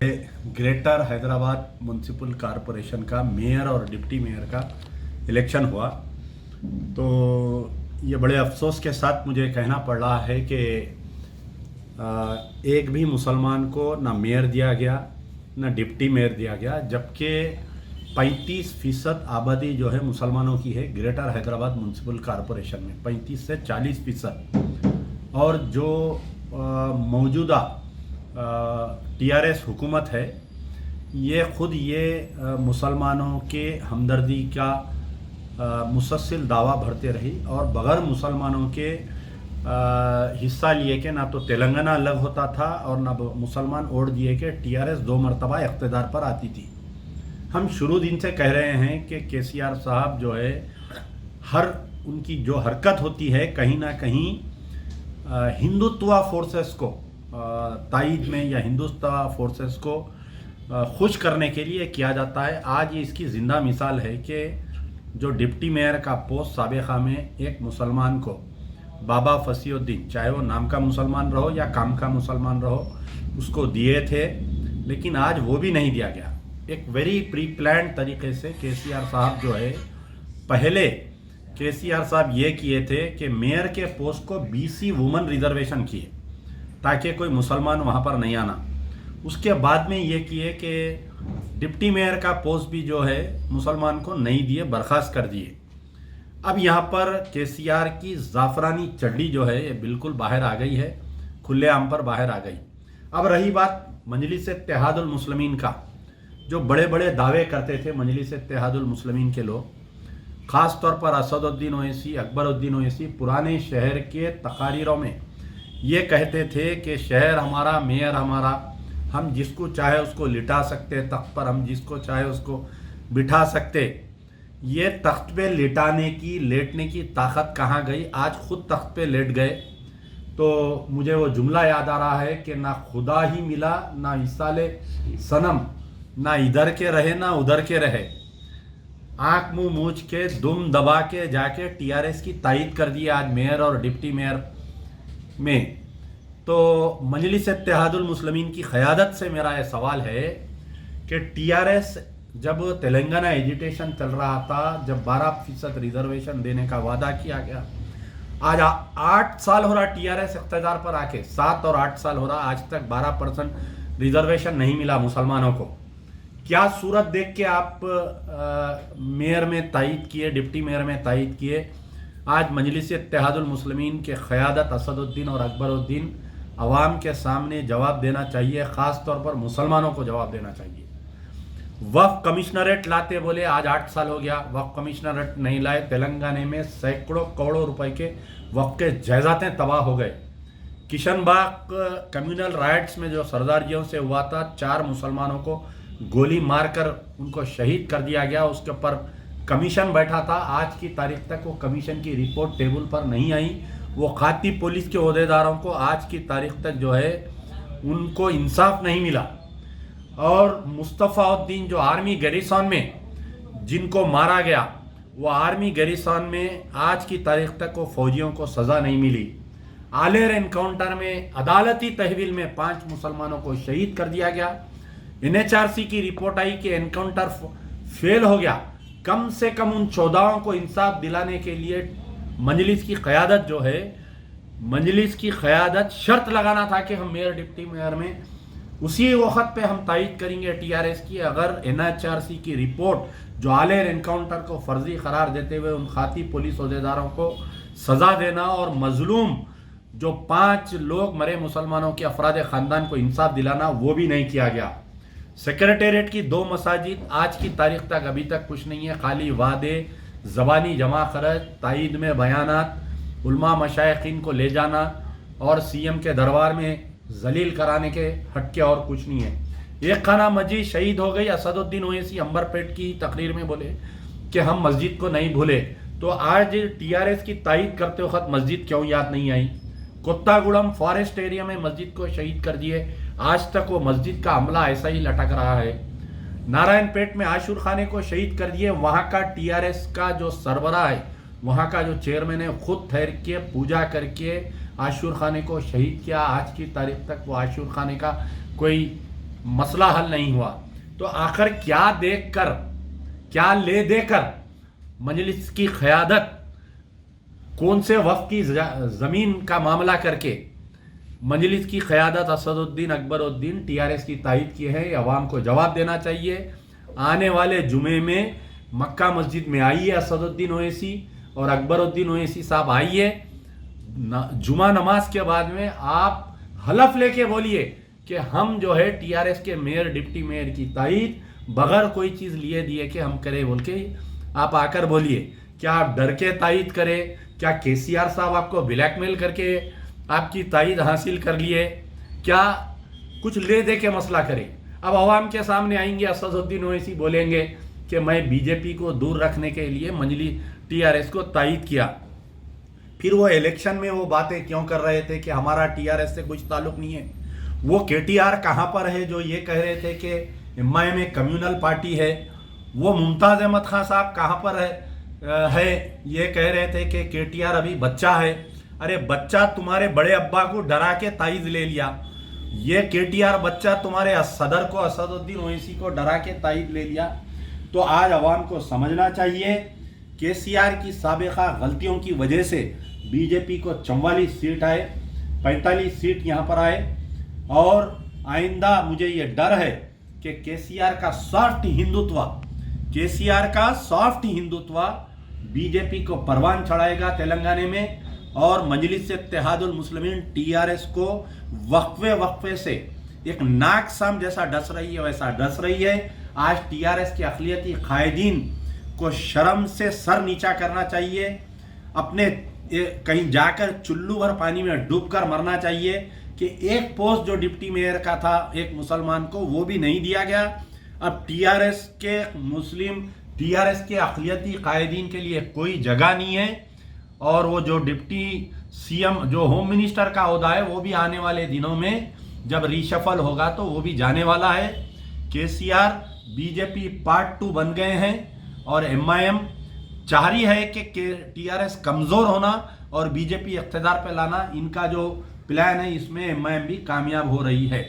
Greater Hyderabad municipal corporation का mayor और deputy mayor का इलेक्शन हुआ। तो ये बड़े अफसोस के साथ मुझे कहना पड़ रहा है कि एक भी मुसलमान को ना मेयर दिया गया ना डिप्टी मेयर दिया गया, जबकि 35% आबादी जो है मुसलमानों की है ग्रेटर हैदराबाद म्यूनसिपल कॉरपोरेशन में, 35 से 40%। और जो मौजूदा टीआरएस हुकूमत है ये ख़ुद मुसलमानों के हमदर्दी का मुसलसल दावा भरते रही और बग़ैर मुसलमानों के हिस्सा लिए के ना तो तेलंगाना अलग होता था और ना मुसलमान वोट दिए के टीआरएस 2 मरतबा इक़्तिदार पर आती थी। हम शुरू दिन से कह रहे हैं कि केसीआर साहब जो है हर उनकी जो हरकत होती है कहीं ना कहीं हिंदुत्व फोर्सेस को तायद में या हिंदुत्व फोर्सेस को खुश करने के लिए किया जाता है। आज ये इसकी ज़िंदा मिसाल है कि जो डिप्टी मेयर का पोस्ट साबिक़ा में एक मुसलमान को बाबा फसीउद्दीन, चाहे वो नाम का मुसलमान रहो या काम का मुसलमान रहो, उसको दिए थे, लेकिन आज वो भी नहीं दिया गया। एक वेरी प्री प्लान तरीके से केसीआर साहब जो है, पहले केसीआर साहब ये किए थे कि मेयर के पोस्ट को बीसी वुमन रिजर्वेशन किए ताकि कोई मुसलमान वहाँ पर नहीं आना। उसके बाद में ये किए कि डिप्टी मेयर का पोस्ट भी जो है मुसलमान को नहीं दिए, बर्खास्त कर दिए। अब यहाँ पर केसीआर की ज़ाफ़रानी चड्डी जो है ये बिल्कुल बाहर आ गई है, खुलेआम पर बाहर आ गई। अब रही बात मजलिस इत्तेहादुल मुस्लिमीन का, जो बड़े बड़े दावे करते थे मजलिस इत्तेहादुल मुस्लिमीन के लोग, ख़ास तौर पर असदुद्दीन ओवैसी, अकबरुद्दीन ओवैसी, पुराने शहर के तकारीरों में ये कहते थे कि शहर हमारा, मेयर हमारा, हम जिसको चाहे उसको लिटा सकते तख्त पर, हम जिसको चाहे उसको बिठा सकते। ये तख्त पे लिटाने की, लेटने की ताकत कहाँ गई? आज खुद तख्त पे लेट गए। तो मुझे वो जुमला याद आ रहा है कि ना खुदा ही मिला ना इसाले सनम, ना इधर के रहे ना उधर के रहे, आंख मुंह मूछ के दुम दबा के जाके टीआरएस की तायद कर दी आज मेयर और डिप्टी मेयर में। तो मजलिस इत्तेहादुल मुस्लिमीन की क़यादत से मेरा ये सवाल है कि टीआरएस जब तेलंगाना एजिटेशन चल रहा था, जब 12% रिजर्वेशन देने का वादा किया गया, आज 8 साल हो रहा टीआरएस इक़्तिदार पर आके, 7 और 8 साल हो रहा, आज तक 12% रिजर्वेशन नहीं मिला मुसलमानों को। क्या सूरत देख के आप मेयर में तायद किए, डिप्टी मेयर में तायद किए? आज मजलिस इत्तेहादुल मुस्लिमीन के क़यादत असदुद्दीन और अकबरुद्दीन अवाम के सामने जवाब देना चाहिए, ख़ास तौर पर मुसलमानों को जवाब देना चाहिए। वक्फ कमिश्नरेट लाते बोले, आज 8 साल हो गया, वक्फ कमिश्नरेट नहीं लाए। तेलंगाना में सैकड़ों करोड़ों रुपए के वक्फ के जायदातें तबाह हो गए। किशनबाग कम्युनल राइट्स में जो सरदारजियों से हुआ था, 4 मुसलमानों को गोली मारकर उनको शहीद कर दिया गया, उसके ऊपर कमीशन बैठा था। आज की तारीख तक वो कमीशन की रिपोर्ट टेबल पर नहीं आई। वो खाती पुलिस के ओहदेदारों को आज की तारीख तक जो है उनको इंसाफ नहीं मिला। और मुस्तफ़ाउद्दीन जो आर्मी गैरिसन में जिनको मारा गया, वो आर्मी गैरिसन में आज की तारीख तक वो फौजियों को सज़ा नहीं मिली। आलेर एनकाउंटर में अदालती तहवील में 5 मुसलमानों को शहीद कर दिया गया। एनएचआरसी की रिपोर्ट आई कि एनकाउंटर फेल हो गया। कम से कम उन 14 को इंसाफ दिलाने के लिए मजलिस की क़यादत जो है, मजलिस की क़यादत शर्त लगाना था कि हम मेयर डिप्टी मेयर में उसी वक्त पे हम तायद करेंगे टीआरएस की, अगर एनएचआरसी की रिपोर्ट जो आलेर एनकाउंटर को फर्जी करार देते हुए उन खाती पुलिस ओहदेदारों को सज़ा देना और मजलूम जो 5 लोग मरे मुसलमानों के अफराद ख़ानदान को इंसाफ दिलाना, वो भी नहीं किया गया। सेक्रेटेरिएट की 2 मसाजिद आज की तारीख तक अभी तक कुछ नहीं है, खाली वादे, ज़बानी जमा खरच, तायद में बयानात, उलमा मशाइखीन को ले जाना और सीएम के दरबार में जलील कराने के हटके और कुछ नहीं है। एक खाना मस्जिद शहीद हो गई। असदुद्दीन ओवैसी अंबरपेट की तकरीर में बोले कि हम मस्जिद को नहीं भूले, तो आज टीआरएस की तायद करते वक्त मस्जिद क्यों याद नहीं आई? कोत्तागुड़म फॉरेस्ट एरिया में मस्जिद को शहीद कर दिए, आज तक वो मस्जिद का अमला ऐसा ही लटक रहा है। नारायणपेट में आशूर खाने को शहीद कर दिए, वहाँ का टीआरएस का जो सरबराह है, वहाँ का जो चेयरमैन है, खुद ठहर के पूजा करके आशूर खाने को शहीद किया। आज की तारीख तक वो आशूर खाने का कोई मसला हल नहीं हुआ, तो आखिर क्या देखकर, क्या ले देकर मजलिस की क़यादत कौन से वक्त की ज़मीन का मामला करके मजलिस की क़यादत असदुद्दीन अकबरुद्दीन टीआरएस की तायद की है, अवाम को जवाब देना चाहिए। आने वाले जुमे में मक्का मस्जिद में आइए असदुद्दीन ओवैसी और अकबरुद्दीन ओवैसी साहब आइए, जुमा नमाज के बाद में आप हलफ लेके बोलिए कि हम जो है टीआरएस के मेयर डिप्टी मेयर की तायद बगैर कोई चीज़ लिए दिए कि हम करें बोल के आप आकर बोलिए। क्या आप डर के तायद करें? क्या केसीआर साहब आपको ब्लैकमेल करके आपकी तायद हासिल कर लिए? क्या कुछ ले दे के मसला करें? अब अवाम के सामने आएंगे असदुद्दीन ओवैसी, बोलेंगे कि मैं बीजेपी को दूर रखने के लिए मजलिस टीआरएस को तायद किया। फिर वो इलेक्शन में वो बातें क्यों कर रहे थे कि हमारा टीआरएस से कुछ ताल्लुक नहीं है? वो केटीआर कहाँ पर है जो ये कह रहे थे कि एमआईएम एक कम्युनल पार्टी है? वो मुमताज़ अहमद खान साहब कहाँ पर है ये कह रहे थे कि केटीआर अभी बच्चा है। अरे बच्चा तुम्हारे बड़े अब्बा को डरा के ताइज ले लिया, ये केटीआर बच्चा तुम्हारे सदर को असदुद्दीन ओवैसी को डरा के ताइज ले लिया। तो आज अवाम को समझना चाहिए केसीआर की साबिका गलतियों की वजह से बीजेपी को 44 सीट आए, 45 सीट यहाँ पर आए, और आइंदा मुझे ये डर है कि केसीआर का सॉफ्ट हिंदुत्व बीजेपी को परवान चढ़ाएगा तेलंगाना में, और मजलिस इत्तेहादुल मुस्लिमीन टीआरएस को वक्फे से एक नाकसाम जैसा डस रही है वैसा डस रही है। आज टीआरएस के अक़लियती कायदीन को शर्म से सर नीचा करना चाहिए, अपने कहीं जाकर चुल्लू भर पानी में डूबकर मरना चाहिए कि एक पोस्ट जो डिप्टी मेयर का था एक मुसलमान को वो भी नहीं दिया गया। अब टीआरएस के अक़लियती कायदीन के लिए कोई जगह नहीं है, और वो जो डिप्टी सीएम जो होम मिनिस्टर का ओहदा है वो भी आने वाले दिनों में जब रीशफल होगा तो वो भी जाने वाला है। केसीआर बीजेपी पार्ट 2 बन गए हैं, और एमआईएम चाह रही है कि टीआरएस कमज़ोर होना और बीजेपी इक़्तिदार पे लाना, इनका जो प्लान है इसमें एमआईएम भी कामयाब हो रही है।